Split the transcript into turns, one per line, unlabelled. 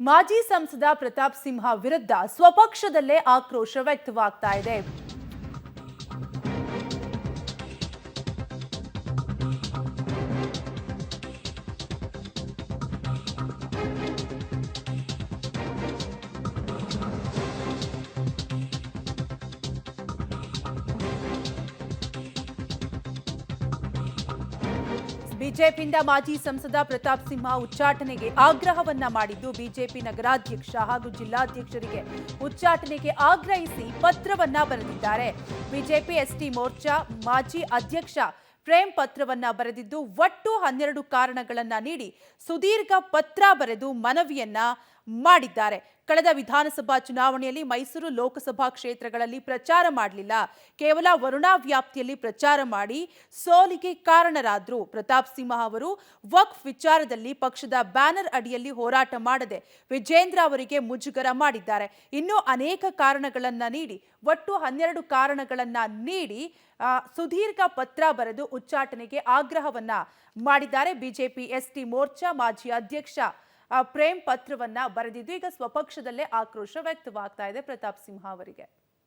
ಮಾಜಿ ಸಂಸದ ಪ್ರತಾಪ್ ಸಿಂಹ ವಿರುದ್ಧ ಸ್ವಪಕ್ಷದಲ್ಲೇ ಆಕ್ರೋಶ ವ್ಯಕ್ತವಾಗ್ತಾ ಇದೆ. ಬಿಜೆಪಿಯಿಂದ ಮಾಜಿ ಸಂಸದ ಪ್ರತಾಪ್ ಸಿಂಹ ಉಚ್ಚಾಟನೆಗೆ ಆಗ್ರಹವನ್ನ ಮಾಡಿದ್ದು ಬಿಜೆಪಿ ನಗರಾಧ್ಯಕ್ಷ ಹಾಗೂ ಜಿಲ್ಲಾಧ್ಯಕ್ಷರಿಗೆ ಉಚ್ಚಾಟನೆಗೆ ಆಗ್ರಹಿಸಿ ಪತ್ರವನ್ನ ಬರೆದಿದ್ದಾರೆ. ಬಿಜೆಪಿ ಎಸ್ಟಿ ಮೋರ್ಚಾ ಮಾಜಿ ಅಧ್ಯಕ್ಷ ಪ್ರೇಮ್ ಪತ್ರವನ್ನ ಬರೆದಿದ್ದು ಒಟ್ಟು 12 ಕಾರಣಗಳನ್ನ ನೀಡಿ ಸುದೀರ್ಘ ಪತ್ರ ಬರೆದು ಮನವಿಯನ್ನ ಮಾಡಿದ್ದಾರೆ. ಕಳೆದ ವಿಧಾನಸಭಾ ಚುನಾವಣೆಯಲ್ಲಿ ಮೈಸೂರು ಲೋಕಸಭಾ ಕ್ಷೇತ್ರಗಳಲ್ಲಿ ಪ್ರಚಾರ ಮಾಡಲಿಲ್ಲ, ಕೇವಲ ವರುಣಾ ವ್ಯಾಪ್ತಿಯಲ್ಲಿ ಪ್ರಚಾರ ಮಾಡಿ ಸೋಲಿಗೆ ಕಾರಣರಾದ್ರು. ಪ್ರತಾಪ್ ಸಿಂಹ ಅವರು ವಕ್ಫ್ ವಿಚಾರದಲ್ಲಿ ಪಕ್ಷದ ಬ್ಯಾನರ್ ಅಡಿಯಲ್ಲಿ ಹೋರಾಟ ಮಾಡದೆ ವಿಜೇಂದ್ರ ಅವರಿಗೆ ಮುಜುಗರ ಮಾಡಿದ್ದಾರೆ. ಇನ್ನೂ ಅನೇಕ ಕಾರಣಗಳನ್ನ ನೀಡಿ ಒಟ್ಟು 12 ಕಾರಣಗಳನ್ನ ನೀಡಿ ಸುದೀರ್ಘ ಪತ್ರ ಬರೆದು ಉಚ್ಚಾಟನೆಗೆ ಆಗ್ರಹವನ್ನ ಮಾಡಿದ್ದಾರೆ. ಬಿಜೆಪಿ ಎಸ್ಟಿ ಮೋರ್ಚಾ ಮಾಜಿ ಅಧ್ಯಕ್ಷ ಪ್ರೇಮ್ ಪತ್ರವನ್ನ ಬರೆದಿದ್ದು ಈಗ ಸ್ವಪಕ್ಷದಲ್ಲೇ ಆಕ್ರೋಶ ವ್ಯಕ್ತವಾಗ್ತಾ ಇದೆ ಪ್ರತಾಪ್ ಸಿಂಹ ಅವರಿಗೆ.